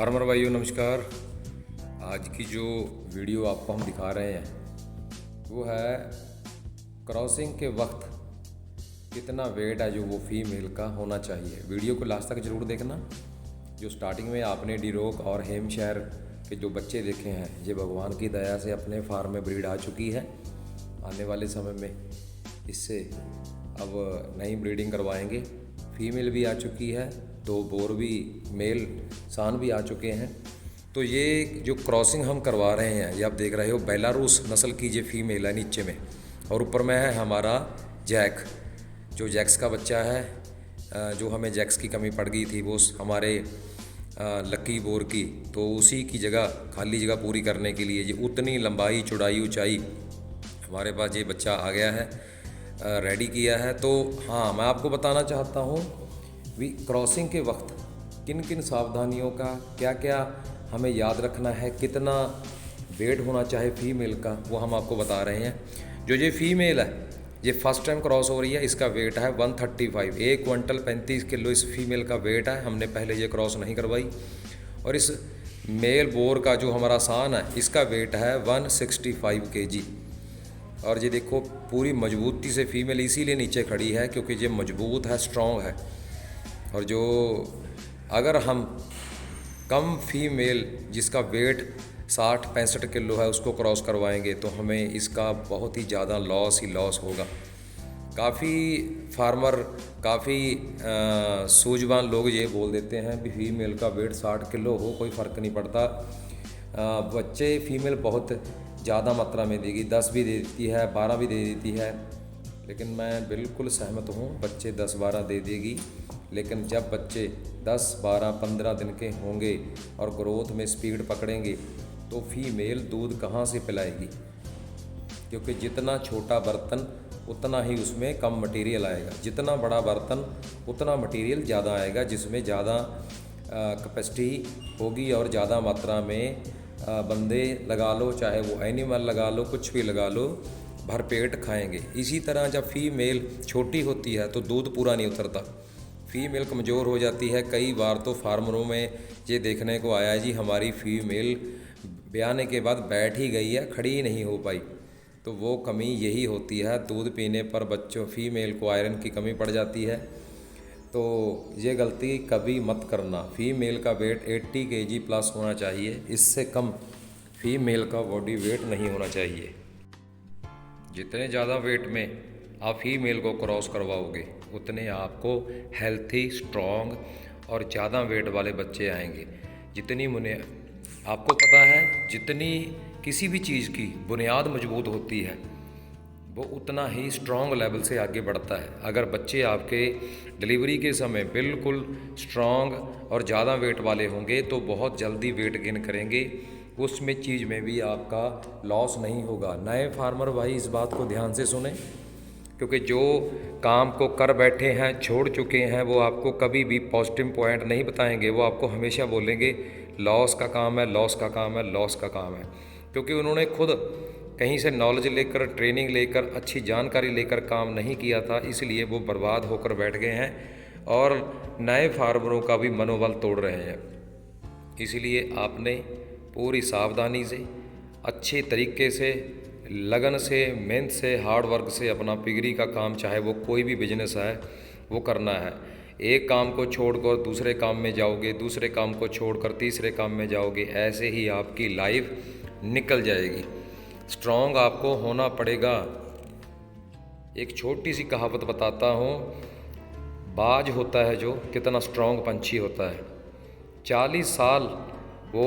Farmer भाइयों नमस्कार। आज की जो वीडियो आपको हम दिखा रहे हैं वो है क्रॉसिंग के वक्त कितना वेट है जो वो फीमेल का होना चाहिए। वीडियो को लास्ट तक ज़रूर देखना। जो स्टार्टिंग में आपने डीरोक और हेमशायर के जो बच्चे देखे हैं, ये भगवान की दया से अपने फार्म में ब्रीड आ चुकी है। आने वाले समय में इससे अब नई ब्रीडिंग करवाएंगे। फीमेल भी आ चुकी है, 2 बोर भी मेल सान भी आ चुके हैं। तो ये जो क्रॉसिंग हम करवा रहे हैं, ये आप देख रहे हो बेलारूस नस्ल की ये फीमेल है नीचे में, और ऊपर में है हमारा जैक, जो जैक्स का बच्चा है। जो हमें जैक्स की कमी पड़ गई थी वो हमारे लकी बोर की, तो उसी की जगह खाली जगह पूरी करने के लिए ये उतनी लंबाई चौड़ाई ऊंचाई हमारे पास ये बच्चा आ गया है, रेडी किया है। तो हाँ, मैं आपको बताना चाहता हूँ भी क्रॉसिंग के वक्त किन किन सावधानियों का क्या क्या हमें याद रखना है, कितना वेट होना चाहिए फीमेल का, वो हम आपको बता रहे हैं। जो ये फीमेल है, ये फर्स्ट टाइम क्रॉस हो रही है, इसका वेट है 135, 1 क्विंटल 35 किलो इस फीमेल का वेट है। हमने पहले ये क्रॉस नहीं करवाई। और इस मेल बोर का जो हमारा सान है, इसका वेट है 165 kg। और ये देखो पूरी मजबूती से फीमेल इसीलिए नीचे खड़ी है क्योंकि ये मजबूत है, स्ट्रॉन्ग है। और जो अगर हम कम फीमेल जिसका वेट 60-65 किलो है उसको क्रॉस करवाएंगे तो हमें इसका बहुत ही ज़्यादा लॉस ही लॉस होगा। काफ़ी फार्मर, काफ़ी सूझवान लोग ये बोल देते हैं कि फीमेल का वेट 60 किलो हो कोई फ़र्क नहीं पड़ता। बच्चे फीमेल बहुत ज़्यादा मात्रा में देगी, 10 भी दे देती है, 12 भी दे देती है। लेकिन मैं बिल्कुल सहमत हूँ, बच्चे 10-12 दे देगी, लेकिन जब बच्चे 10-12-15 दिन के होंगे और ग्रोथ में स्पीड पकड़ेंगे तो फीमेल दूध कहाँ से पिलाएगी, क्योंकि जितना छोटा बर्तन उतना ही उसमें कम मटेरियल आएगा, जितना बड़ा बर्तन उतना मटेरियल ज़्यादा आएगा, जिसमें ज़्यादा कैपेसिटी होगी और ज़्यादा मात्रा में बंदे लगा लो, चाहे वो एनिमल लगा लो, कुछ भी लगा लो, भरपेट खाएंगे। इसी तरह जब फीमेल छोटी होती है तो दूध पूरा नहीं उतरता, फीमेल कमज़ोर हो जाती है। कई बार तो फार्मरों में ये देखने को आया जी, हमारी फीमेल ब्याने के बाद बैठ ही गई है, खड़ी ही नहीं हो पाई। तो वो कमी यही होती है, दूध पीने पर बच्चों फीमेल को आयरन की कमी पड़ जाती है। तो ये गलती कभी मत करना। फीमेल का वेट 80 kg प्लस होना चाहिए, इससे कम फीमेल का बॉडी वेट नहीं होना चाहिए। जितने ज़्यादा वेट में आप फीमेल को क्रॉस करवाओगे उतने आपको हेल्थी, स्ट्रॉन्ग और ज़्यादा वेट वाले बच्चे आएंगे। जितनी आपको पता है, जितनी किसी भी चीज़ की बुनियाद मजबूत होती है वो उतना ही स्ट्रॉन्ग लेवल से आगे बढ़ता है। अगर बच्चे आपके डिलीवरी के समय बिल्कुल स्ट्रॉन्ग और ज़्यादा वेट वाले होंगे तो बहुत जल्दी वेट गेन करेंगे, उसमें चीज़ में भी आपका लॉस नहीं होगा। नए फार्मर भाई इस बात को ध्यान से सुने, क्योंकि जो काम को कर बैठे हैं, छोड़ चुके हैं, वो आपको कभी भी पॉजिटिव पॉइंट नहीं बताएंगे। वो आपको हमेशा बोलेंगे लॉस का काम है, लॉस का काम है, लॉस का काम है, क्योंकि उन्होंने खुद कहीं से नॉलेज लेकर, ट्रेनिंग लेकर, अच्छी जानकारी लेकर काम नहीं किया था, इसलिए वो बर्बाद होकर बैठ गए हैं और नए फार्मरों का भी मनोबल तोड़ रहे हैं। इसलिए आपने पूरी सावधानी से, अच्छे तरीके से, लगन से, मेहनत से, हार्ड वर्क से अपना पिगरी का काम, चाहे वो कोई भी बिजनेस है, वो करना है। एक काम को छोड़कर दूसरे काम में जाओगे, दूसरे काम को छोड़कर तीसरे काम में जाओगे, ऐसे ही आपकी लाइफ निकल जाएगी। स्ट्रॉन्ग आपको होना पड़ेगा। एक छोटी सी कहावत बताता हूँ, बाज होता है जो, कितना स्ट्रॉन्ग पंछी होता है। 40 साल वो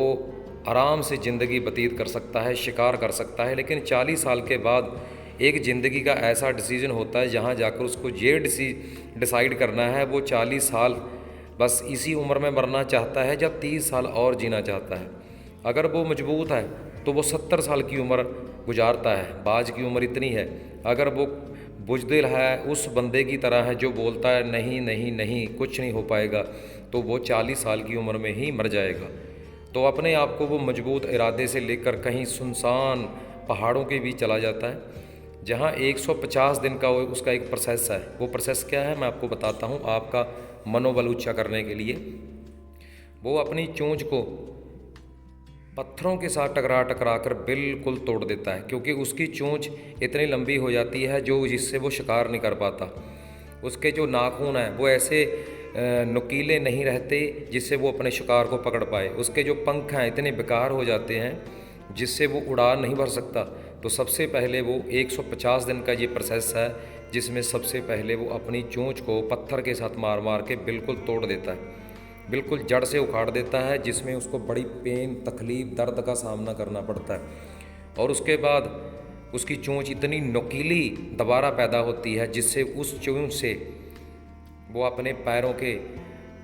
आराम से ज़िंदगी व्यतीत कर सकता है, शिकार कर सकता है, लेकिन 40 साल के बाद एक ज़िंदगी का ऐसा डिसीजन होता है जहाँ जाकर उसको ये डिसाइड करना है वो 40 साल बस इसी उम्र में मरना चाहता है या 30 साल और जीना चाहता है। अगर वो मजबूत है तो वो 70 साल की उम्र गुजारता है, बाज की उम्र इतनी है। अगर वो बुज़दिल है, उस बंदे की तरह है जो बोलता है नहीं नहीं नहीं कुछ नहीं हो पाएगा, तो वो 40 साल की उम्र में ही मर जाएगा। तो अपने आप को वो मजबूत इरादे से लेकर कहीं सुनसान पहाड़ों के बीच चला जाता है, जहाँ 150 दिन का उसका एक प्रोसेस है। वो प्रोसेस क्या है मैं आपको बताता हूँ, आपका मनोबल ऊंचा करने के लिए। वो अपनी चोंच को पत्थरों के साथ टकरा टकरा कर बिल्कुल तोड़ देता है, क्योंकि उसकी चोंच इतनी लंबी हो जाती है जो जिससे वो शिकार नहीं कर पाता। उसके जो नाखून हैं वो ऐसे नुकीले नहीं रहते जिससे वो अपने शिकार को पकड़ पाए। उसके जो पंख हैं इतने बेकार हो जाते हैं जिससे वो उड़ान नहीं भर सकता। तो सबसे पहले वो 150 दिन का ये प्रोसेस है जिसमें सबसे पहले वो अपनी चोंच को पत्थर के साथ मार मार के बिल्कुल तोड़ देता है, बिल्कुल जड़ से उखाड़ देता है, जिसमें उसको बड़ी पेन, तकलीफ़, दर्द का सामना करना पड़ता है। और उसके बाद उसकी चोंच इतनी नुकीली दोबारा पैदा होती है जिससे उस चोंच से वो अपने पैरों के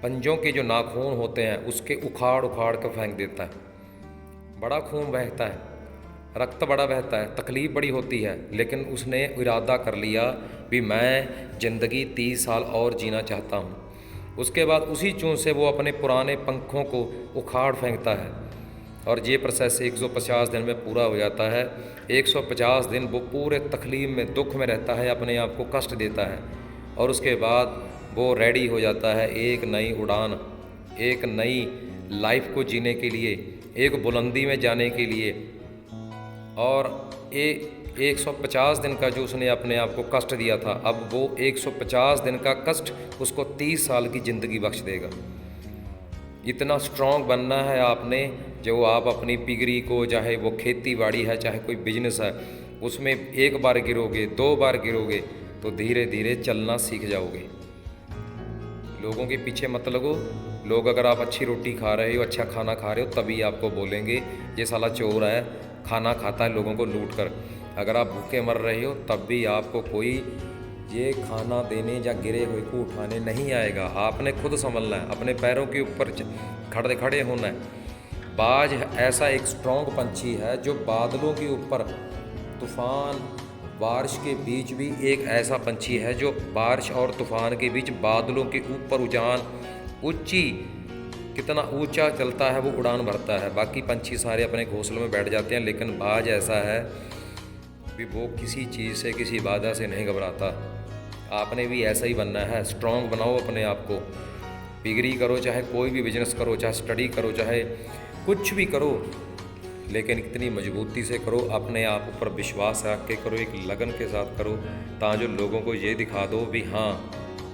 पंजों के जो नाखून होते हैं उसके उखाड़ उखाड़ कर फेंक देता है। बड़ा खून बहता है, रक्त बड़ा बहता है, तकलीफ़ बड़ी होती है, लेकिन उसने इरादा कर लिया भी मैं ज़िंदगी 30 साल और जीना चाहता हूँ। उसके बाद उसी चोंच से वो अपने पुराने पंखों को उखाड़ फेंकता है और ये प्रोसेस 150 दिन में पूरा हो जाता है। 150 दिन वो पूरे तकलीफ़ में, दुख में रहता है, अपने आप को कष्ट देता है और उसके बाद वो रेडी हो जाता है एक नई उड़ान, एक नई लाइफ को जीने के लिए, एक बुलंदी में जाने के लिए। और 150 दिन का जो उसने अपने आप को कष्ट दिया था, अब वो 150 दिन का कष्ट उसको 30 साल की ज़िंदगी बख्श देगा। इतना स्ट्रॉन्ग बनना है आपने, जो आप अपनी पिगरी को, चाहे वो खेती बाड़ी है, चाहे कोई बिजनेस है, उसमें एक बार गिरोगे, 2 बार गिरोगे तो धीरे धीरे चलना सीख जाओगे। लोगों के पीछे मत लगो। लोग अगर आप अच्छी रोटी खा रहे हो, अच्छा खाना खा रहे हो, तभी आपको बोलेंगे ये साला चोर है, खाना खाता है लोगों को लूट कर। अगर आप भूखे मर रहे हो तब भी आपको कोई ये खाना देने या गिरे हुए को उठाने नहीं आएगा। आपने खुद संभलना है, अपने पैरों के ऊपर खड़े खड़े होना है। बाज ऐसा एक स्ट्रॉन्ग पंछी है जो बादलों के ऊपर, तूफान, बारिश के बीच भी एक ऐसा पंछी है जो बारिश और तूफान के बीच बादलों के ऊपर उजान ऊंची, कितना ऊंचा चलता है वो उड़ान भरता है। बाकी पंछी सारे अपने घोंसलों में बैठ जाते हैं, लेकिन बाज ऐसा है कि वो किसी चीज़ से, किसी बाधा से नहीं घबराता। आपने भी ऐसा ही बनना है। स्ट्रॉन्ग बनाओ अपने आप को, डिग्री करो, चाहे कोई भी बिजनेस करो, चाहे स्टडी करो, चाहे कुछ भी करो, लेकिन इतनी मजबूती से करो, अपने आप ऊपर विश्वास रख के करो, एक लगन के साथ करो, ताकि लोगों को ये दिखा दो भी हाँ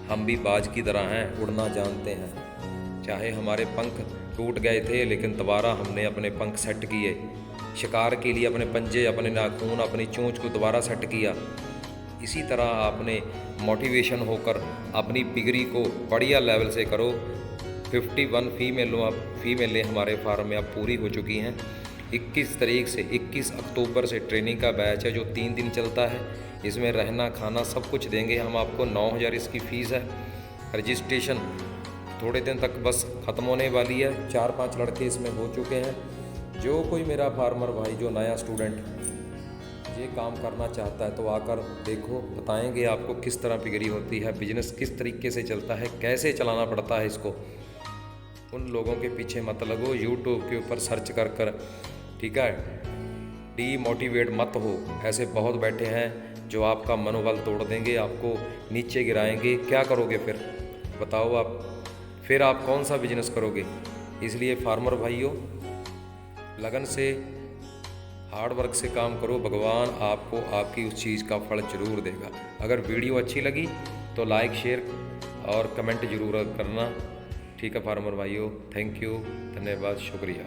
हम भी बाज की तरह हैं, उड़ना जानते हैं। चाहे हमारे पंख टूट गए थे लेकिन दोबारा हमने अपने पंख सेट किए, शिकार के लिए अपने पंजे, अपने नाखून, अपनी चोंच को दोबारा सेट किया। इसी तरह आपने मोटिवेशन होकर अपनी पिगरी को बढ़िया लेवल से करो। 51 फीमेलें हमारे फार्म में अब पूरी हो चुकी हैं। 21 तारीख से 21 अक्टूबर से ट्रेनिंग का बैच है जो 3 दिन चलता है। इसमें रहना खाना सब कुछ देंगे हम आपको। 9,000 इसकी फ़ीस है। रजिस्ट्रेशन थोड़े दिन तक बस ख़त्म होने वाली है। 4-5 लड़के इसमें हो चुके हैं। जो कोई मेरा फार्मर भाई जो नया स्टूडेंट ये काम करना चाहता है तो आकर देखो, बताएंगे आपको किस तरह पिगरी होती है, बिजनेस किस तरीके से चलता है, कैसे चलाना पड़ता है इसको। उन लोगों के पीछे मत लगो, यूट्यूब के ऊपर सर्च कर कर, ठीक है। डीमोटिवेट मत हो, ऐसे बहुत बैठे हैं जो आपका मनोबल तोड़ देंगे, आपको नीचे गिराएंगे। क्या करोगे फिर बताओ आप, फिर आप कौन सा बिजनेस करोगे। इसलिए फार्मर भाइयों, लगन से, हार्ड वर्क से काम करो, भगवान आपको आपकी उस चीज़ का फल ज़रूर देगा। अगर वीडियो अच्छी लगी तो लाइक, शेयर और कमेंट ज़रूर करना, ठीक है फार्मर भाइयों। थैंक यू, धन्यवाद, शुक्रिया।